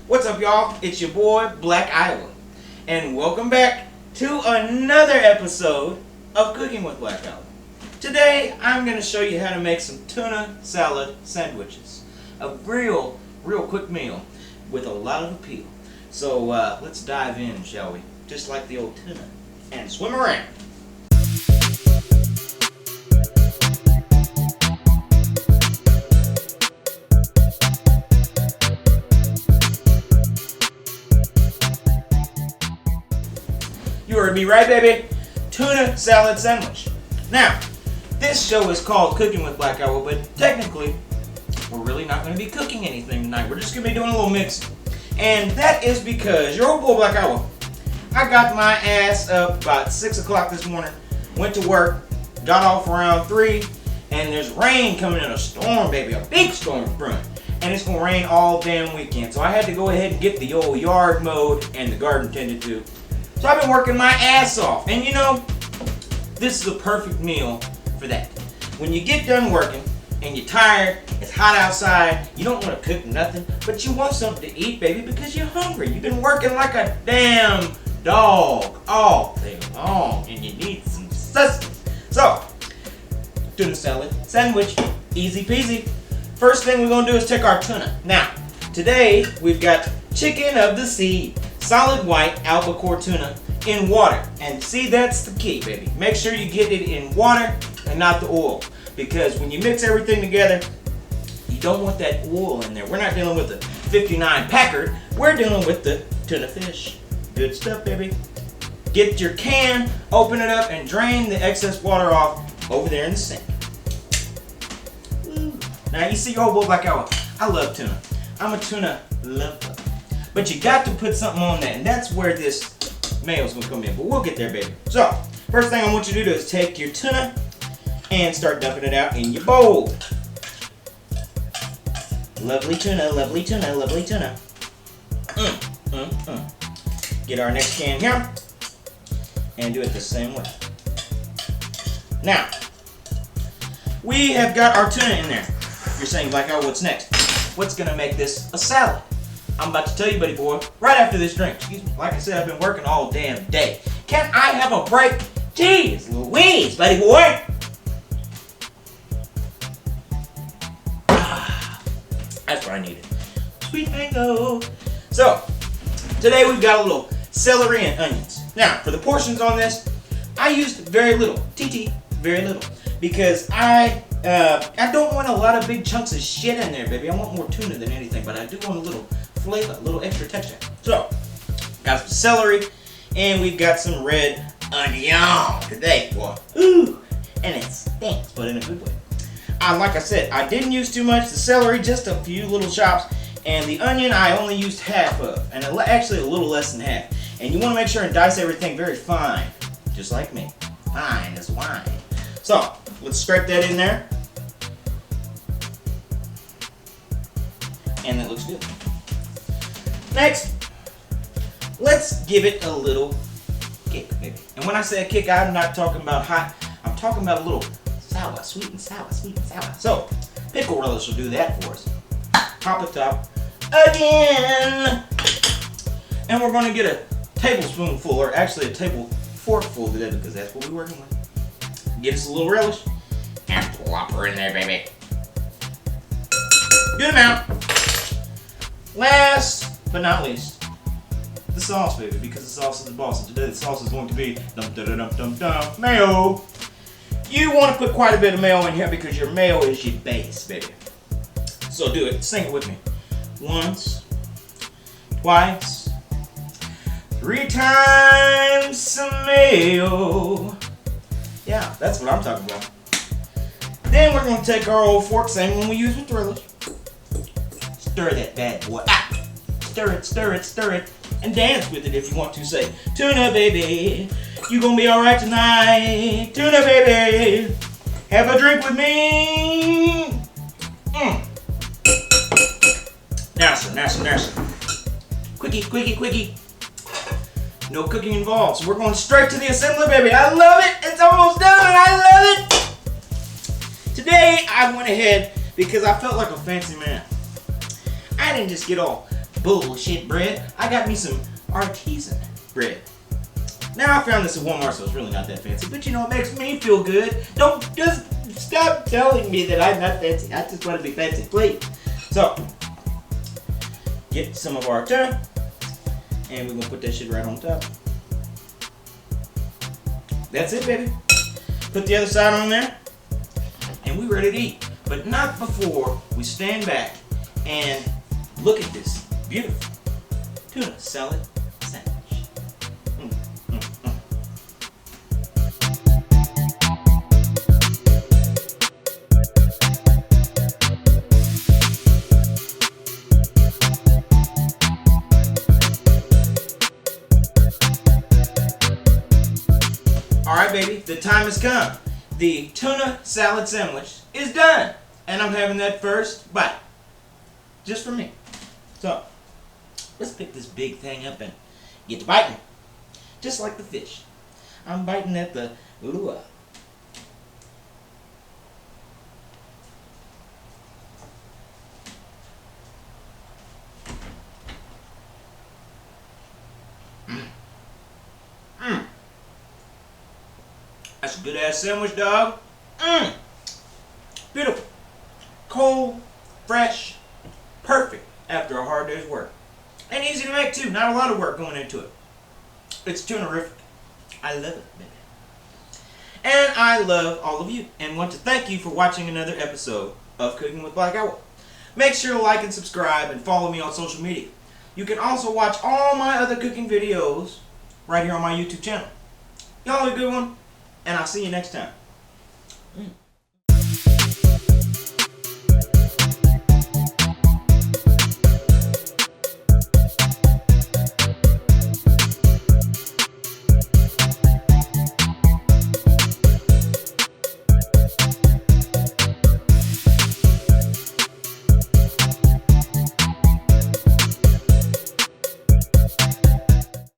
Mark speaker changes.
Speaker 1: What's up, y'all? It's your boy, Black Iowa, and welcome back to another episode of Cooking with Black Iowa. Today, I'm going to show you how to make some tuna salad sandwiches. A real quick meal with a lot of appeal. So, let's dive in, shall we? Just like the old tuna, and swim around. You heard me right, baby. Tuna salad sandwich. Now, this show is called Cooking with Black Iowa, but technically, we're really not going to be cooking anything tonight. We're just going to be doing a little mixing. And that is because your old boy, Black Iowa, I got my ass up about 6 o'clock this morning, went to work, got off around 3, and there's rain coming in, a storm, baby, a big storm brewing. And it's going to rain all damn weekend. So I had to go ahead and get the old yard mowed and the garden tended to. So I've been working my ass off. And you know, this is a perfect meal for that. When you get done working and you're tired, it's hot outside, you don't want to cook nothing, but you want something to eat, baby, because you're hungry. You've been working like a damn dog all day long and you need some sustenance. So, tuna salad sandwich, easy peasy. First thing we're going to do is take our tuna. Now, today we've got chicken of the sea. Solid white albacore tuna in water. And see, that's the key, baby. Make sure you get it in water and not the oil. Because when you mix everything together, you don't want that oil in there. We're not dealing with the 59 Packard. We're dealing with the tuna fish. Good stuff, baby. Get your can, open it up, and drain the excess water off over there in the sink. Ooh. Now, you see, your old boy Black Iowa, I love tuna. I'm a tuna lover. But you got to put something on that, and that's where this mayo's gonna come in. But we'll get there, baby. So, first thing I want you to do is take your tuna and start dumping it out in your bowl. Lovely tuna, lovely tuna, lovely tuna. Get our next can here and do it the same way. Now, we have got our tuna in there. You're saying, Black Iowa, what's next? What's gonna make this a salad? I'm about to tell you, buddy boy, right after this drink. Excuse me. Like I said, I've been working all damn day. Can I have a break? Jeez Louise, buddy boy. That's what I needed. Sweet mango. So, today we've got a little celery and onions. Now, for the portions on this, I used very little. Very little. Because I don't want a lot of big chunks of shit in there, baby. I want more tuna than anything, but I do want a little flavor, a little extra texture. So, got some celery, and we've got some red onion today, boy. Ooh, and it stinks, but in a good way. Like I said, I didn't use too much. The celery, just a few little chops, and the onion I only used half of, and actually a little less than half. And you want to make sure and dice everything very fine, just like me. Fine as wine. So, let's scrape that in there. And that looks good. Next, let's give it a little kick, baby. And when I say a kick, I'm not talking about hot. I'm talking about a little sour, sweet and sour, sweet and sour. So, pickle relish will do that for us. Top it top again. And we're going to get a tablespoonful, or actually a table forkful today, because that's what we're working with. Get us a little relish and plop her in there, baby. Good amount. Last but not least, the sauce, baby, because the sauce is the boss. And today the sauce is going to be mayo. You want to put quite a bit of mayo in here because your mayo is your base, baby. So do it. Sing it with me. Once, twice, 3 times some mayo. Yeah, that's what I'm talking about. Then we're going to take our old fork, same one we use with relish. Stir that bad boy. Stir it, stir it, stir it. And dance with it if you want to. Say, tuna baby, you gonna be alright tonight. Tuna baby, have a drink with me. Now sir. Quickie. No cooking involved. So we're going straight to the assembly, baby. I love it. It's almost done and I love it. Today I went ahead because I felt like a fancy man. I didn't just get all bullshit bread. I got me some artisan bread. Now I found this at Walmart, so it's really not that fancy, but you know, it makes me feel good. Don't just stop telling me that I'm not fancy. I just want to be fancy, please. So, get some of our tuna, and we're gonna put that shit right on top. That's it, baby. Put the other side on there, and we're ready to eat. But not before we stand back and look at this beautiful tuna salad sandwich. Alright, baby, the time has come. The tuna salad sandwich is done. And I'm having that first bite. Just for me. So, let's pick this big thing up and get to biting. Just like the fish. I'm biting at the lure. That's a good ass sandwich, dog. Beautiful. Cold, fresh, perfect after a hard day's work. And easy to make too. Not a lot of work going into it. It's tuna-rific. I love it, baby. And I love all of you and want to thank you for watching another episode of Cooking with Black Owl. Make sure to like and subscribe and follow me on social media. You can also watch all my other cooking videos right here on my YouTube channel. Y'all have a good one, and I'll see you next time.